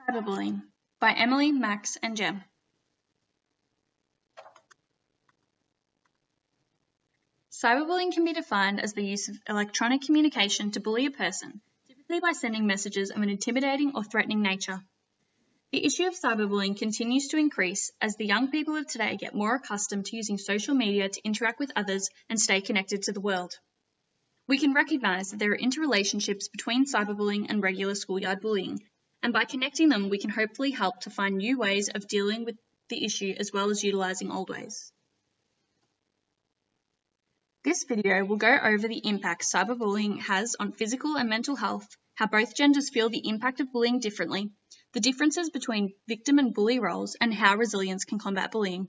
Cyberbullying by Emily, Max, and Jem. Cyberbullying can be defined as the use of electronic communication to bully a person, typically by sending messages of an intimidating or threatening nature. The issue of cyberbullying continues to increase as the young people of today get more accustomed to using social media to interact with others and stay connected to the world. We can recognise that there are interrelationships between cyberbullying and regular schoolyard bullying, and by connecting them, we can hopefully help to find new ways of dealing with the issue as well as utilising old ways. This video will go over the impact cyberbullying has on physical and mental health, how both genders feel the impact of bullying differently, the differences between victim and bully roles, and how resilience can combat bullying.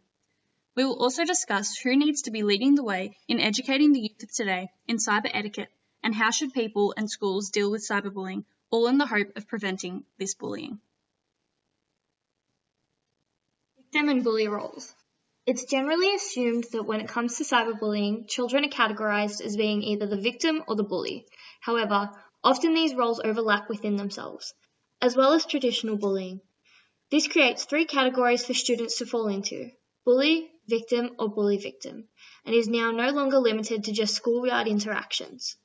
We will also discuss who needs to be leading the way in educating the youth of today in cyber etiquette and how should people and schools deal with cyberbullying, all in the hope of preventing this bullying. Victim and bully roles. It's generally assumed that when it comes to cyberbullying, children are categorized as being either the victim or the bully. However, often these roles overlap within themselves, as well as traditional bullying. This creates three categories for students to fall into: bully, victim, or bully victim, and is now no longer limited to just schoolyard interactions.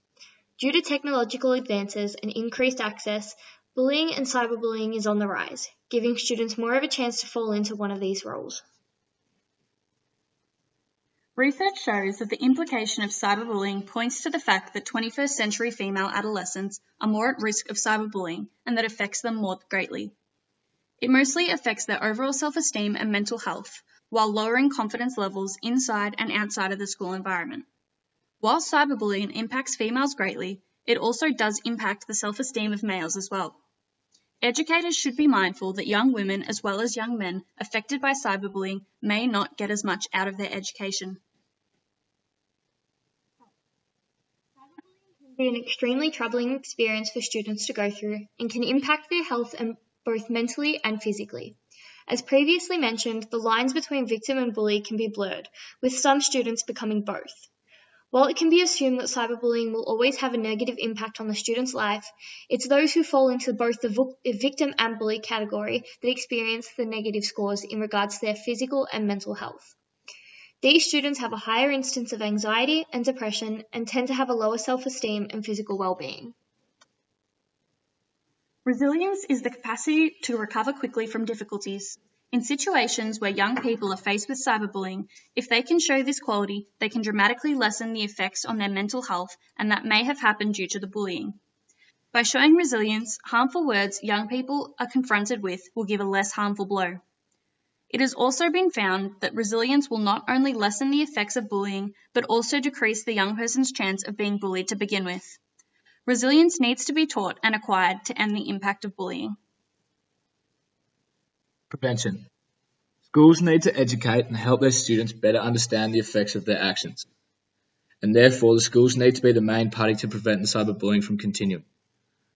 Due to technological advances and increased access, bullying and cyberbullying is on the rise, giving students more of a chance to fall into one of these roles. Research shows that the implication of cyberbullying points to the fact that 21st century female adolescents are more at risk of cyberbullying and that affects them more greatly. It mostly affects their overall self-esteem and mental health, while lowering confidence levels inside and outside of the school environment. While cyberbullying impacts females greatly, it also does impact the self-esteem of males as well. Educators should be mindful that young women as well as young men affected by cyberbullying may not get as much out of their education. Cyberbullying can be an extremely troubling experience for students to go through and can impact their health both mentally and physically. As previously mentioned, the lines between victim and bully can be blurred, with some students becoming both. While it can be assumed that cyberbullying will always have a negative impact on the student's life, it's those who fall into both the victim and bully category that experience the negative scores in regards to their physical and mental health. These students have a higher instance of anxiety and depression and tend to have a lower self-esteem and physical well-being. Resilience is the capacity to recover quickly from difficulties. In situations where young people are faced with cyberbullying, if they can show this quality, they can dramatically lessen the effects on their mental health and that may have happened due to the bullying. By showing resilience, harmful words young people are confronted with will give a less harmful blow. It has also been found that resilience will not only lessen the effects of bullying, but also decrease the young person's chance of being bullied to begin with. Resilience needs to be taught and acquired to end the impact of bullying. Prevention. Schools need to educate and help their students better understand the effects of their actions, and therefore the schools need to be the main party to prevent the cyberbullying from continuing.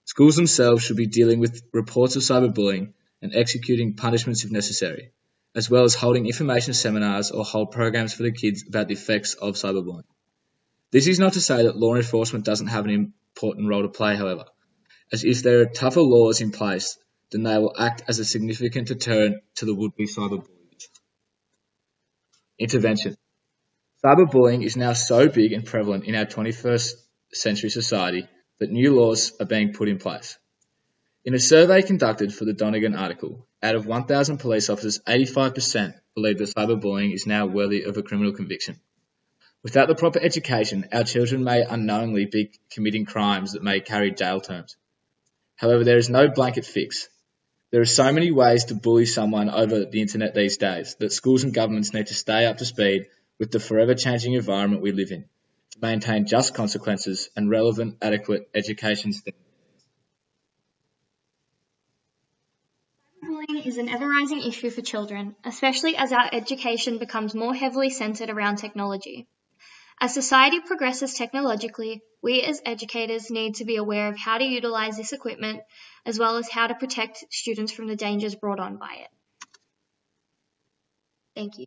Schools themselves should be dealing with reports of cyberbullying and executing punishments if necessary, as well as holding information seminars or hold programs for the kids about the effects of cyberbullying. This is not to say that law enforcement doesn't have an important role to play, however, as if there are tougher laws in place, then they will act as a significant deterrent to the would-be cyberbullies. Intervention. Cyberbullying is now so big and prevalent in our 21st century society that new laws are being put in place. In a survey conducted for the Donegan article, out of 1,000 police officers, 85% believe that cyberbullying is now worthy of a criminal conviction. Without the proper education, our children may unknowingly be committing crimes that may carry jail terms. However, there is no blanket fix. There are so many ways to bully someone over the internet these days that schools and governments need to stay up to speed with the forever changing environment we live in to maintain just consequences and relevant, adequate education standards. Cyberbullying is an ever-rising issue for children, especially as our education becomes more heavily centered around technology. As society progresses technologically, we as educators need to be aware of how to utilize this equipment, as well as how to protect students from the dangers brought on by it. Thank you.